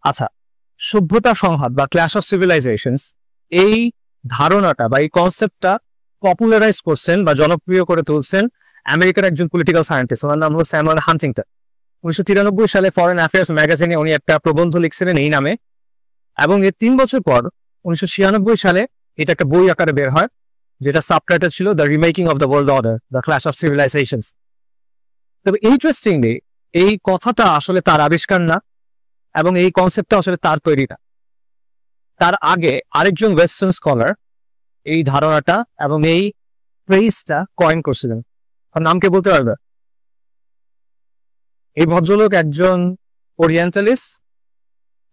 আচ্ছা, সভ্যতা সংঘাত বা ক্ল্যাশ অফ সিভিলাইজেশনস এই ধারণাটা বা এই কনসেপ্টটা পপুলারাইজ করছেন বা জনপ্রিয় করে তুলছেন আমেরিকার একজন পলিটিক্যাল সায়েন্টিস্ট, ওনার নাম হলো স্যামুয়েল হান্টিংটন। 1993 সালে ফরেন অ্যাফেয়ার্স ম্যাগাজিনে উনি একটা প্রবন্ধ লিখছিলেন এই নামে, এবং এর 3 বছর পর 1996 সালে এটা একটা বই আকারে বের হয়, যেটা সাবটাইটেল ছিল the remaking of the world order, the clash of civilisations. তবে ইন্টারেস্টিংলি এই কথাটা আসলে তার আবিষ্কার না, এবং এই কনসেপ্টটা আসলে তার তৈরি না। তার আগে আরেকজন ওয়েস্টার্ন স্কলার এই ধারণাটা এবং এই ফ্রেজটা কয়েন করছিলেন। তার নাম কে বলতে পারবে? এই ভদ্রলোক একজন ওরিয়েন্টালিস্ট,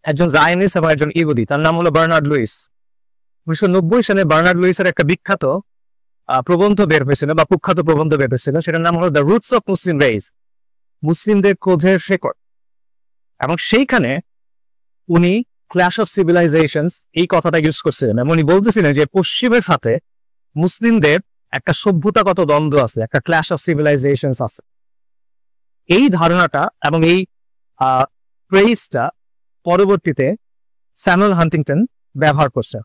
একজন জায়নিস্ট এবং একজন ইহুদি। তার নাম হলো বার্নার্ড লুইস। 1990 সালে বার্নার্ড লুইসের একটা বিখ্যাত প্রবন্ধ বের হয়েছিল বা কুখ্যাত প্রবন্ধ বের হয়েছিল, সেটার নাম হলো the roots of Muslim rage, মুসলিমদের ক্রোধের শেকড়। এবং সেইখানে উনি ক্ল্যাশ অফ সিভিলাইজেশনস এই কথাটা ইউজ করছিলেন, এবং উনি বলতেছিলেন যে পশ্চিমের সাথে মুসলিমদের একটা সভ্যতাগত দ্বন্দ্ব আছে, একটা ক্ল্যাশ অফ সিভিলাইজেশনস আছে। এই ধারণাটা এবং এই ফ্রেজটা পরবর্তীতে স্যামুয়েল হান্টিংটন ব্যবহার করছে।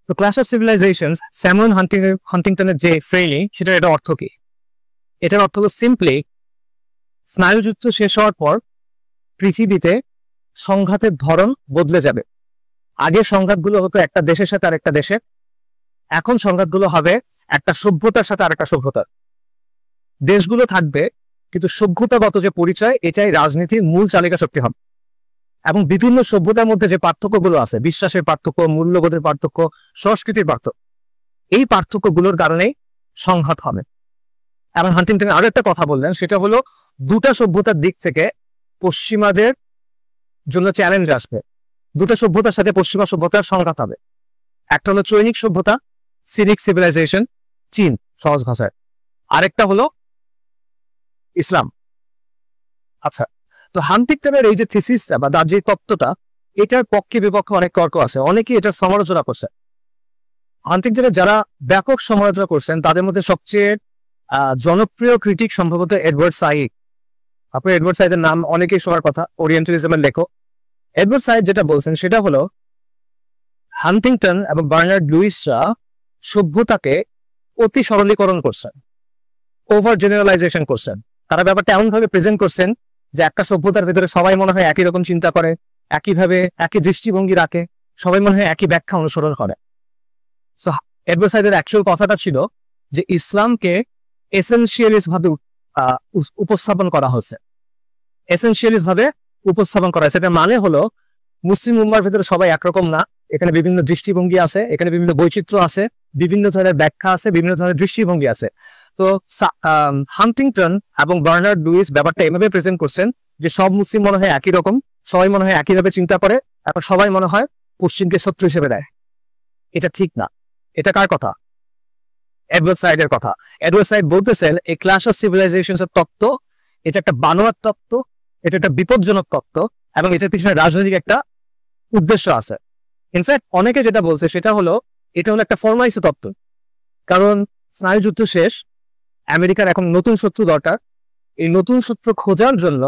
তো ক্ল্যাশ অফ সিভিলাইজেশনস স্যামুয়েল হান্টিংটনের যে ফ্রেমিং, সেটার এটা অর্থ কি? এটার অর্থ হলো সিম্পলি স্নায়ুযুদ্ধ শেষ হওয়ার পর পৃথিবীতে সংঘাতের ধরন বদলে যাবে। আগে সংঘাতগুলো হতো একটা দেশের সাথে আরেকটা দেশের, এখন সংঘাতগুলো হবে একটা সভ্যতার সাথে আরেকটা সভ্যতার। দেশগুলো থাকবে, কিন্তু সভ্যতাগত যে পরিচয়, এটাই রাজনীতির মূল চালিকা শক্তি হবে। এবং বিভিন্ন সভ্যতার মধ্যে যে পার্থক্যগুলো আছে, বিশ্বাসের পার্থক্য, মূল্যবোধের পার্থক্য, সংস্কৃতির পার্থক্য, এই পার্থক্যগুলোর কারণেই সংঘাত হবে। এবং হান্টিংটন আরো একটা কথা বললেন, সেটা হলো দুটা সভ্যতার দিক থেকে পশ্চিমাদের জন্য চ্যালেঞ্জ আসবে। দুটা সভ্যতার সাথে পশ্চিমা সভ্যতার সংঘাত হবে। একটা হলো চৈনিক সভ্যতা, সিনিক সিভিলাইজেশন, চীন সহজ ভাষায়, আরেকটা হলো ইসলাম। আচ্ছা, তো হান্টিংটনের এই যে থিসিসটা বা তার যে তত্ত্বটা, এটার পক্ষে বিপক্ষে অনেক তর্ক আছে, অনেকে এটার সমালোচনা করছে। হান্টিংটনের যারা ব্যাপক সমালোচনা করছেন তাদের মধ্যে সবচেয়ে জনপ্রিয় ক্রিটিক সম্ভবত এডওয়ার্ড সাইড। আপনি এডওয়ার্ড সাইডের নাম অনেকেই শোনার কথা, ওরিয়েন্টালিজমের লেখক। এডওয়ার্ড সাইড যেটা বলছেন সেটা হলো হান্টিংটন এবং বার্নার্ড লুইসরা সভ্যতাকে অতি সরলীকরণ করছেন, ওভার জেনারেলাইজেশন করছেন। তারা ব্যাপারটা এমন ভাবে প্রেজেন্ট করছেন যে একটা সভ্যতার ভেতরে সবাই মনে হয় একই রকম চিন্তা করে, একইভাবে একই দৃষ্টিভঙ্গি রাখে, সবাই মনে হয় একই ব্যাখ্যা অনুসরণ করে। সো এডওয়ার্ড সাইডের অ্যাকচুয়াল কথাটা ছিল যে ইসলামকে এসেনশিয়ালিস্ট ভাবে উপস্থাপন করা হয়েছে, এসেনশিয়ালিস্ট ভাবে উপস্থাপন করা হয়েছে। এটা মানে হলো মুসলিম উম্মার ভেতরে সবাই একরকম না, এখানে বিভিন্ন দৃষ্টিভঙ্গি আছে, এখানে বিভিন্ন বৈচিত্র্য আছে, বিভিন্ন ধরনের ব্যাখ্যা আছে, বিভিন্ন ধরনের দৃষ্টিভঙ্গি আছে। তো হান্টিংটন এবং বার্নার্ড লুইস ব্যাপারটা এভাবে প্রেজেন্ট করছেন যে সব মুসলিম মনে হয় একই রকম, সবাই মনে হয় একইভাবে চিন্তা করে, এখন সবাই মনে হয় পশ্চিমকে শত্রু হিসেবে দেয়। এটা ঠিক না। এটা কার কথা? এডওয়ার্ড সাইডের কথা। এডওয়ার্ড সাইড বলতেছেন এই ক্ল্যাশ অফ সিভিলাইজেশনস এর তত্ত্ব, এটা একটা বানোয়ার তত্ত্ব, এটা একটা বিপজ্জনক তত্ত্ব, এবং এটার পিছনে রাজনৈতিক একটা উদ্দেশ্য আছে। ইনফ্যাক্ট অনেকে যেটা বলছে সেটা হলো এটা হলো একটা ফরমাইজ তত্ত্ব, কারণ স্নায়ুযুদ্ধ শেষ, আমেরিকার এখন নতুন শত্রু দরকার। এই নতুন শত্রু খোঁজার জন্য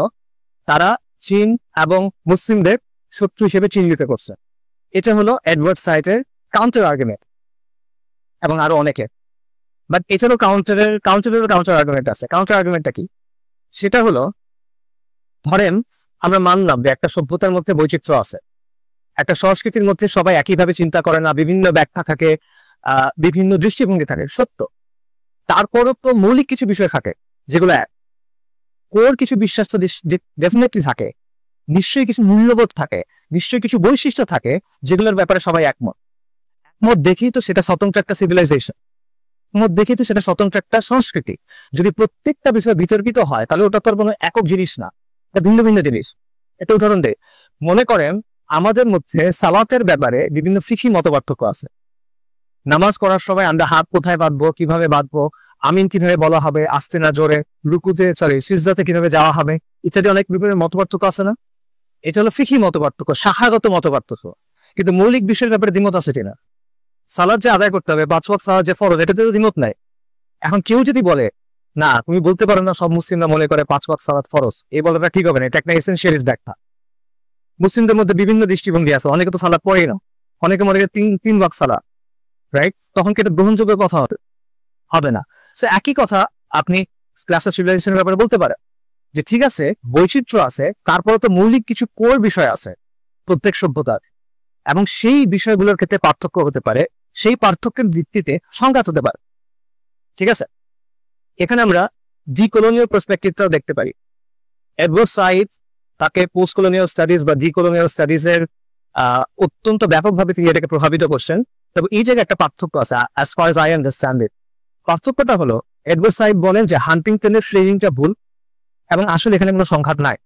তারা চীন এবং মুসলিমদের শত্রু হিসেবে চিহ্নিত করছে। এটা হলো এডওয়ার্ড সাইডের কাউন্টার আর্গুমেন্ট, এবং আরো অনেকে। বাট এটারও কাউন্টার আর্গুমেন্ট আছে। কাউন্টার আর্গুমেন্টটা কি? সেটা হলো, ধরেন আমরা মানলাম যে একটা সভ্যতার মধ্যে বৈচিত্র্য আছে, একটা সংস্কৃতির মধ্যে সবাই একইভাবে চিন্তা করে না, বিভিন্ন ব্যাখ্যা থাকে, বিভিন্ন দৃষ্টিভঙ্গি থাকে, সত্য। তারপরও তো মৌলিক কিছু বিষয় থাকে যেগুলো এক, কোর কিছু বিশ্বাস তো ডেফিনেটলি থাকে, নিশ্চয়ই কিছু মূল্যবোধ থাকে, নিশ্চয়ই কিছু বৈশিষ্ট্য থাকে যেগুলোর ব্যাপারে সবাই একমত। একমত দেখেই তো সেটা স্বতন্ত্র একটা সিভিলাইজেশন, একমত দেখেই তো সেটা স্বতন্ত্র একটা সংস্কৃতি। যদি প্রত্যেকটা বিষয় বিতর্কিত হয় তাহলে ওটা তো কোনো একক জিনিস না, এটা ভিন্ন ভিন্ন জিনিস। একটা উদাহরণ দেয়, মনে করেন আমাদের মধ্যে সালাতের ব্যাপারে বিভিন্ন ফিকহি মতপার্থক্য আছে। নামাজ করার সময় আমরা হাত কোথায় বাঁধবো, কিভাবে বাঁধবো, আমিন কিভাবে বলা হবে, আস্তে না জোরে, রুকুতে সিজদাতে কিভাবে যাওয়া হবে, ইত্যাদি অনেক বিভিন্ন মতপার্থক্য আছে না? এটা হলো ফিকহি মতপার্থক্য, শাখাগত মতপার্থক্য। কিন্তু মৌলিক বিষয়ের ব্যাপারে দ্বিমত আছে কিনা? সালাত যে আদায় করতে হবে, 5 ওয়াক্ত সালাত যে ফরজ, এটাতে তো দ্বিমত নাই। এখন কেউ যদি বলে না, তুমি বলতে পারো না সব মুসলিমরা মনে করে 5 ওয়াক্ত সালাত ফরজ, এই বলাটা ঠিক হবে না, এটা একটা এসেনশিয়ালিস্ট ব্যাখ্যা। মুসলিমদের মধ্যে বিভিন্ন দৃষ্টিভঙ্গি আছে, অনেকে তো সালাত পড়েই না, অনেকে মনে হয় তিন ওয়াক্ত সালাত, রাইট? তখন কি এটা গ্রহণযোগ্য কথা হবে না। সো একই কথা আপনি ক্লাস অফ সিভিলাইজেশনের ব্যাপারে বলতে পারেন যে ঠিক আছে বৈচিত্র্য আছে, তারপরে তো মৌলিক কিছু কোর বিষয় আছে প্রত্যেক সভ্যতার, এবং সেই বিষয়গুলোর ক্ষেত্রে পার্থক্য হতে পারে, সেই পার্থক্যের ভিত্তিতে সংঘাত হতে পারে। ঠিক আছে, এখানে আমরা ডিকোলোনিয়াল পার্সপেক্টিভটাও দেখতে পারি। এডওয়ার্ড সাইড তাকে পোস্ট কলোনিয়াল স্টাডিজ বা ডিকোলোনিয়াল স্টাডিজের অত্যন্ত ব্যাপকভাবে তিনি এটাকে প্রভাবিত করছেন। তবে এই জায়গায় একটা পার্থক্য আছে, as far age I understand it. পার্থক্যটা হলো এডওয়ার্ড সাইড বলেন যে হান্টিংটনের ফ্রেমিংটা ভুল এবং আসলে এখানে কোনো সংঘাত নাই।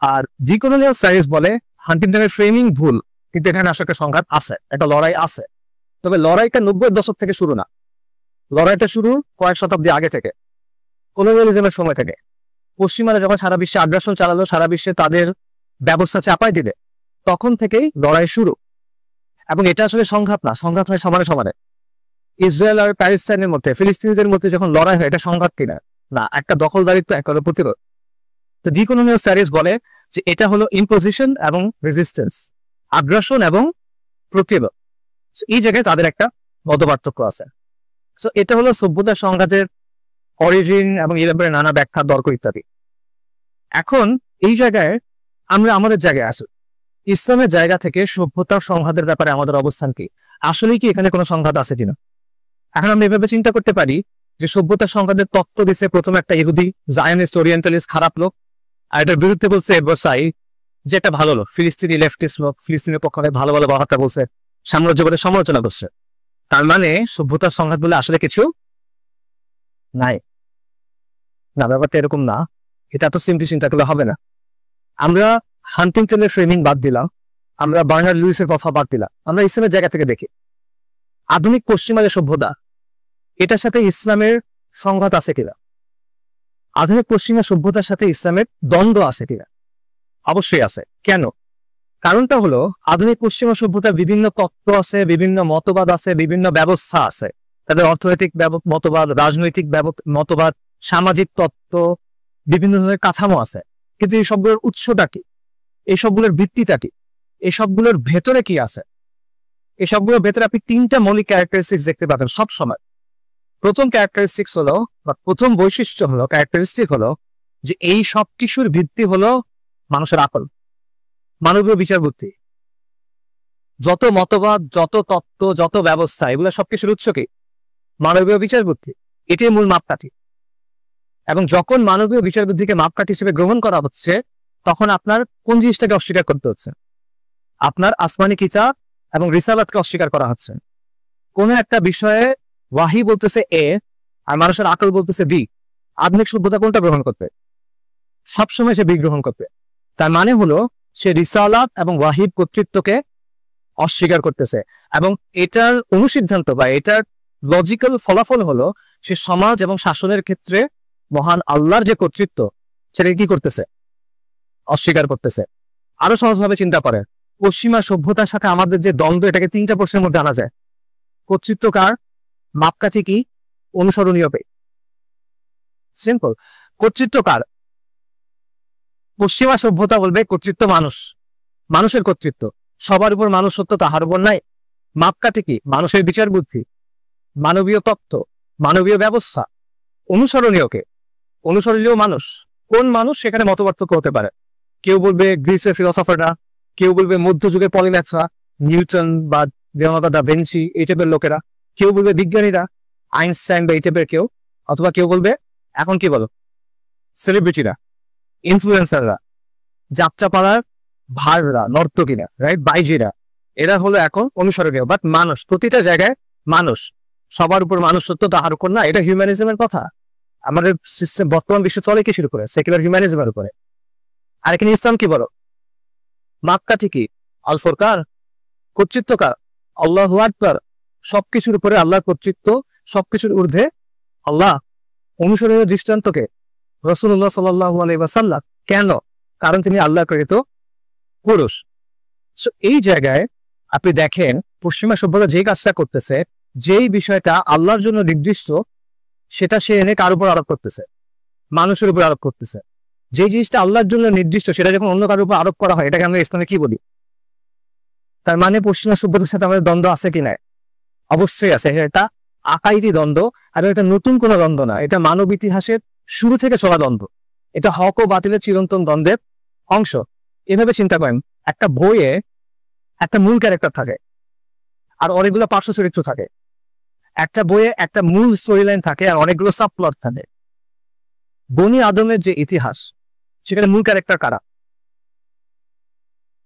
আর ডিকোলোনিয়াল স্টাডিজ বলে হান্টিংটনের ফ্রেমিং ভুল, কিন্তু এখানে আসলে একটা সংঘাত আছে, একটা লড়াই আছে। তবে লড়াইটা 90-এর দশক থেকে শুরু না, লড়াইটা শুরু কয়েক শতাব্দী আগে থেকে, কলোনিয়ালিজমের সময় থেকে। পশ্চিমারা যখন সারা বিশ্বে আগ্রাসন চালালো, সারা বিশ্বে তাদের ব্যবস্থা চাপাই দিলে, তখন থেকেই লড়াই শুরু। এবং এটা আসলে সংঘাত না, সংঘাত হয় সমানে সমানে। ইসরায়েল আর প্যালেস্টাইনের মধ্যে, ফিলিস্তিনিদের মধ্যে যখন লড়াই হয়, এটা সংঘাত কিনা না, একটা দখলদারিত্ব, একটা হলো প্রতিরোধ। তো ডিকোলোনিয়াল স্টাডিজ বলে যে এটা হলো ইম্পোজিশন এবং রেজিস্ট্যান্স, আগ্রাসন এবং প্রতিরোধ। এই জায়গায় তাদের একটা মতপার্থক্য আছে। সো এটা হলো সভ্যতার সংঘাতের অরিজিন এবং এই ব্যাপারে নানা ব্যাখ্যা, তর্ক ইত্যাদি। এখন এই জায়গায় আমরা আমাদের জায়গায় আসি, ইসলামের জায়গা থেকে সভ্যতার সংঘাতের ব্যাপারে আমাদের অবস্থান কি, আসলেই কি এখানে কোনো সংঘাত আছে কিনা। এখন আমরা এভাবে চিন্তা করতে পারি যে সভ্যতার সংঘাতের তত্ত্ব দিচ্ছে প্রথমে একটা ইহুদি জায়নিস্ট ওরিয়েন্টালিস্ট খারাপ লোক, আর এটার বিরুদ্ধে বলছে এডওয়ার্ড সাইড যে একটা ভালো লোক, ফিলিস্তিনি লেফটিস্ট লোক, ফিলিস্তিনের পক্ষে ভালো ভালো কথাবার্তা বলছে, সাম্রাজ্যবাদের সমালোচনা করছে। তার মানে সভ্যতার সংঘাত বলে আসলে কিছু নাই না, ব্যাপারটা এরকম না। এটা তো সিম্পলি চিন্তা করলে হবে না। আমরা হান্টিংটনের ফ্রেমিং বাদ দিলাম, আমরা বার্নার্ড লুইসের কথা বাদ দিলাম, আমরা ইসলামের জায়গা থেকে দেখি আধুনিক পশ্চিমা যে সভ্যতা, এটার সাথে ইসলামের সংঘাত আছে কিনা, আধুনিক পশ্চিমা সভ্যতার সাথে ইসলামের দ্বন্দ্ব আছে কিনা। অবশ্যই আছে। কেন? কারণটা হলো আধুনিক পশ্চিমা সভ্যতার বিভিন্ন তত্ত্ব আছে, বিভিন্ন মতবাদ আছে, বিভিন্ন ব্যবস্থা আছে, তাদের অর্থনৈতিক মতবাদ, রাজনৈতিক মতবাদ, সামাজিক তত্ত্ব, বিভিন্ন ধরনের কাঠামো আছে। কিন্তু এই সবগুলোর উৎসটা কি, এই সবগুলোর ভিত্তিটা কি, এই সবগুলোর ভেতরে কি আছে? এই সবগুলোর ভেতরে আপনি তিনটা মৌলিক ক্যারেক্টারিস্টিক্স দেখতে পাবেন সব সময়। প্রথম ক্যারেক্টারিস্টিক্স হলো, বা প্রথম বৈশিষ্ট্য হলো, ক্যারেক্টারিস্টিক হলো যে এই সব কিছুর ভিত্তি হলো মানুষের আকল, মানবীয় বিচার বুদ্ধি। যত মতবাদ, যত তত্ত্ব, যত ব্যবস্থা, এগুলো সবকিছুর উৎস কি? মানবীয় বিচার বুদ্ধি। এটাই মূল মাপকাঠি। এবং যখন মানবীয় বিচার বুদ্ধিকে মাপকাঠি হিসেবে গ্রহণ করা হচ্ছে, তখন আপনার কোন জিনিসটাকে অস্বীকার করতে হচ্ছে? আপনার আসমানি কিতাব এবং রিসালাতকে অস্বীকার করা হচ্ছে। কোন একটা বিষয়ে ওয়াহি বলতেছে এ আর মানুষের আকল বলতেছে বি, আধুনিক সভ্যতা কোনটা গ্রহণ করবে? সবসময় সে বি গ্রহণ করবে। তার মানে হলো সে রিসালাত এবং ওয়াহির কর্তৃত্বকে অস্বীকার করতেছে। এবং এটার অনুসিদ্ধান্ত বা এটার লজিক্যাল ফলাফল হলো সে সমাজ এবং শাসনের ক্ষেত্রে মহান আল্লাহর যে কর্তৃত্ব, সেটাকে কি করতেছে? অস্বীকার করতেছে। আরো সহজভাবে চিন্তা করে, পশ্চিমা সভ্যতার সাথে আমাদের যে দ্বন্দ্ব, এটাকে তিনটা প্রশ্নের মধ্যে আনা যায়। কর্তৃত্ব কার? মাপকাঠি কি? অনুসরণীয় কে? সিম্পল। কর্তৃত্ব কার? পশ্চিমা সভ্যতা বলবে কর্তৃত্ব মানুষ, মানুষের কর্তৃত্ব, সবার উপর মানুষ সত্য, তাহার উপর নাই। মাপকাঠি কি? মানুষের বিচার বুদ্ধি, মানবীয় তত্ত্ব, মানবীয় ব্যবস্থা। অনুসরণীয় কে? অনুসরণীয় মানুষ। কোন মানুষ? সেখানে মতপার্থক্য হতে পারে। কেউ বলবে গ্রিসের ফিলোসফাররা, কেউ বলবে মধ্যযুগের পলিম্যাথরা, নিউটন বা লিওনার্দো দা ভিঞ্চি, এই টাইপের লোকেরা। কেউ বলবে বিজ্ঞানীরা, আইনস্টাইন বা এই টাইপের কেউ। অথবা কেউ বলবে এখন কি বলো সেলিব্রিটিরা, ইনফ্লুয়েন্সাররা, যাত্রাপাড়ার ভাড়রা, নর্তকীরা, রাইট, বাইজিরা, এরা হলো এখন অনুসরণীয়। বাট মানুষ, প্রতিটা জায়গায় মানুষ, সবার উপর মানুষ সত্য, তাহার উপর না। এটা হিউম্যানিজমের কথা। আমাদের সিস্টেম, বর্তমান বিশ্ব চলে কিসের উপরে? সেকুলার হিউম্যানিজমের উপরে। আর এখানে ইসলাম কি বলো? মাপকাঠি কি? আল ফুরকান। কর্তৃত্ব কার? আল্লাহু আকবার। সবকিছুর উপরে আল্লাহর কর্তৃত্ব, সবকিছুর ঊর্ধ্বে আল্লাহ। অনুসরণীয় দৃষ্টান্তকে রাসূলুল্লাহ সাল্লাল্লাহু আলাইহি ওয়াসাল্লাম। কেন? কারণ তিনি আল্লাহ প্রেরিত পুরুষ। এই জায়গায় আপনি দেখেন পশ্চিমা সভ্যতা যে কাজটা করতেছে, যেই বিষয়টা আল্লাহর জন্য নির্দিষ্ট, সেটা সে এনে কার উপর আরোপ করতেছে? মানুষের উপর আরোপ করতেছে। যে জিনিসটা আল্লাহর জন্য নির্দিষ্ট সেটা যখন অন্য কারোর উপর আরোপ করা হয় এটাকে আমরা ইসলামে কি বলি? তার মানে পশ্চিমা সভ্যতার সাথে আমাদের দ্বন্দ্ব আছে কি না? অবশ্যই আছে। এটা আকাইদি দ্বন্দ্ব, আর এটা নতুন কোনো দ্বন্দ্ব না, এটা মানব ইতিহাসের শুরু থেকে চলা দ্বন্দ্ব। এটা হক ও বাতিলের চিরন্তন দ্বন্দ্বের অংশ। এভাবে চিন্তা করেন, একটা বইয়ে একটা মূল ক্যারেক্টার থাকে আর অনেকগুলো পার্শ্ব চরিত্র থাকে। একটা বইয়ে একটা মূল স্টোরি লাইন থাকে আর অনেকগুলো সাবপ্লট থাকে। বনি আদমের যে ইতিহাস সেখানে মূল ক্যারেক্টার কারা?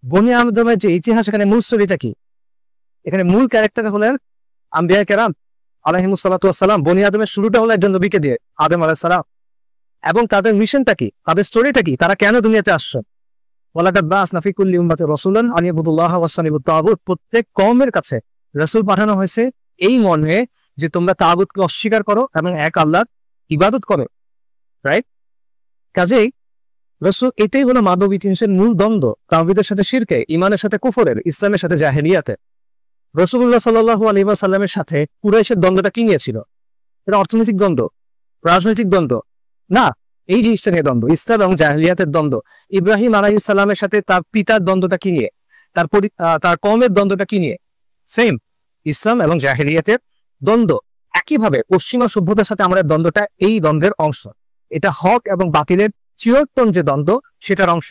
বনি আদমের যে ইতিহাস এখানে মূল স্টোরিটা কি? এখানে মূল ক্যারেক্টার হলেন আম্বিয়া কেরাম আলাইহিমুস সালাতু ওয়াস সালাম। বনি আদমের শুরুটা হলো একজন নবীকে দিয়ে, আদম আলাইহিস সালাম, এবং তাদের মিশনটা কি, তাদের স্টোরিটা কি, তারা কেন দুনিয়াতে আসছে। ওয়ালাকাদ বা'আসনা ফি কুল্লি উম্মাতিন রাসূলান আন ইবুদুল্লাহ ওয়াসতানিবুত তাগুত। প্রত্যেক কওমের কাছে রাসূল পাঠানো হয়েছে এই মর্মে যে তোমরা তাগুতকে অস্বীকার করো এবং এক আল্লাহর ইবাদত করো। রাইট? কাজেই রাসূল, এটাই হলো মানব ইতিহাসের মূল দ্বন্দ্ব, তাওহীদের সাথে শিরকে, ঈমানের সাথে কুফরের, ইসলামের সাথে জাহেলিয়াতে। রাসূলুল্লাহ সাল্লাল্লাহু আলাইহি ওয়াসাল্লামের সাথে কুরাইশের দ্বন্দ্বটা কি নিয়ে ছিল? এটা অর্থনৈতিক দ্বন্দ্ব, রাজনৈতিক দ্বন্দ্ব না, এই জিনিসটা নিয়ে দ্বন্দ্ব, ইসলাম এবং জাহেলিয়াতের দ্বন্দ্ব। ইব্রাহিম আলাইহিস সালামের সাথে তার পিতার দ্বন্দ্বটা কি নিয়ে? তার কওমের দ্বন্দ্বটা কি নিয়ে? সেম, ইসলাম এবং জাহেলিয়াতের দ্বন্দ্ব। একইভাবে পশ্চিমা সভ্যতার সাথে আমাদের দ্বন্দ্বটা এই দ্বন্দ্বের অংশ। এটা হক এবং বাতিলের চিরন্তন যে দ্বন্দ্ব সেটার অংশ।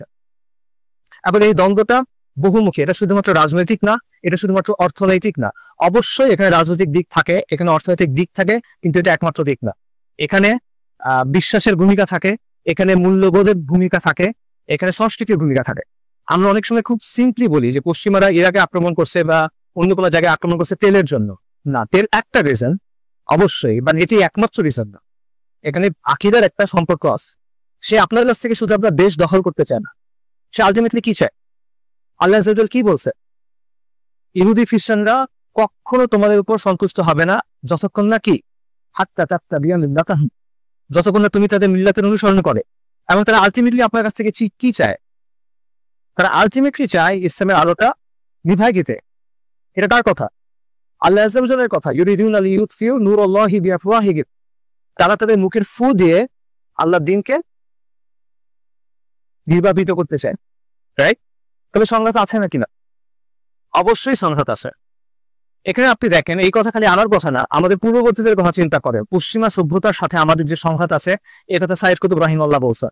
এবং এই দ্বন্দ্বটা বহুমুখী, এটা শুধুমাত্র রাজনৈতিক না, এটা শুধুমাত্র অর্থনৈতিক না। অবশ্যই এখানে রাজনৈতিক দিক থাকে, এখানে অর্থনৈতিক দিক থাকে, কিন্তু এটা একমাত্র দিক না। এখানে বিশ্বাসের ভূমিকা থাকে, এখানে মূল্যবোধের ভূমিকা থাকে, এখানে সংস্কৃতির ভূমিকা থাকে। আমরা অনেক সময় খুব সিম্পলি বলি যে পশ্চিমারা ইরাকে আক্রমণ করছে বা অন্য কোনো জায়গায় আক্রমণ করছে তেলের জন্য। না, তেল একটা রিজন অবশ্যই, মানে এটি একমাত্র রিজন না। এখানে আকীদার একটা সম্পর্ক আছে। সে আপনার কাছ থেকে শুধু আপনার দেশ দখল করতে চায় না, সে আলটিমেটলি কি চায়? আল্লাহ আযজা ওয়া জাল কি বলছে? ইহুদি খ্রিস্টানরা কখনো তোমাদের উপর সন্তুষ্ট হবে না যতক্ষণ না কি হাত্তা তাত্তাবিয়া মিল্লাতাহুম, যতক্ষণ না তুমি তাদের মিল্লাতের অনুসরণ করে। এবং তারা আলটিমেটলি আপনার কাছ থেকে কি চায়? তারা আলটিমেটলি চায় ইসলামের আলোটা নিভায় দিতে। এটা কার কথা? আল্লাহ আযজা ওয়া জালের কথা। ইউরিদুনা লিইউতফিউ নূরাল্লাহি বিআফওয়াহিহিম। তারা তাদের মুখের ফু দিয়ে আল্লাহর দ্বীনকে নির্বাপিত করতে চায়। রাইট? তবে সংঘাত আছে নাকি না? অবশ্যই সংঘাত আছে। এখানে আপনি দেখেন, এই কথা খালি আমার কথা না, আমাদের পূর্ববর্তীদের কথা চিন্তা করে পশ্চিমা সভ্যতার সাথে আমাদের যে সংঘাত আছে, এ কথা সাইয়েদ কুতুব রাহিমাহুল্লাহ বলছেন,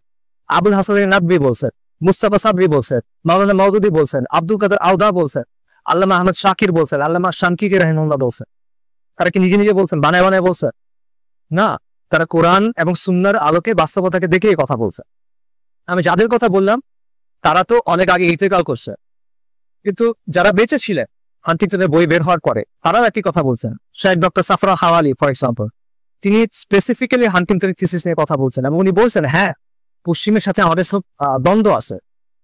আবুল হাসান নাদভী বলছেন, মুস্তাফা সাবরি বলছেন, মাওলানা মাওদুদী বলছেন, আব্দুল কাদের আওদা বলছেন, আল্লামা আহমদ শাকির বলছেন, আল্লামা শানকিকি রাহিমাহুল্লাহ বলছেন। তারা কি নিজে নিজে বলছেন, বানায় বানায় বলছেন? না, তারা কোরআন এবং সুন্নাহর আলোকে বাস্তবতাকে দেখে এই কথা বলছে। আমি যাদের কথা বললাম তারা তো অনেক আগে ইন্তেকাল করছে, কিন্তু যারা বেঁচে ছিলেন হান্টিংটনের বই বের হওয়ার পরে তারাও একই কথা বলছেন। Shahed doctor সাফরা Hawali for example, তিনি স্পেসিফিক্যালি হান্টিংটনের থিসিস নিয়ে কথা বলছেন এবং উনি বলছেন, হ্যাঁ, পশ্চিমের সাথে আমাদের সব দ্বন্দ্ব আছে,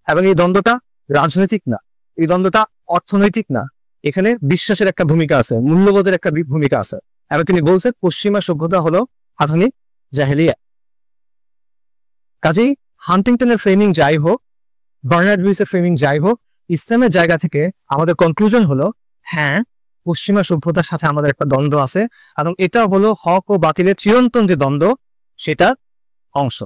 এবং এই দ্বন্দ্বটা রাজনৈতিক না, এই দ্বন্দ্বটা অর্থনৈতিক না, এখানে বিশ্বাসের একটা ভূমিকা আছে, মূল্যবোধের একটা ভূমিকা আছে। এবং তিনি বলছেন পশ্চিমা সভ্যতা হলো আধুনিক জাহেলিয়া। কাজেই হান্টিংটনের ফ্রেমিং যাই হোক, বার্নার্ড লুইসের ফ্রেমিং যাই হোক, ইসলামের জায়গা থেকে আমাদের কনক্লুশন হলো, হ্যাঁ, পশ্চিমা সভ্যতার সাথে আমাদের একটা দ্বন্দ্ব আছে, এবং এটা হলো হক ও বাতিলের চিরন্তন যে দ্বন্দ্ব সেটার অংশ।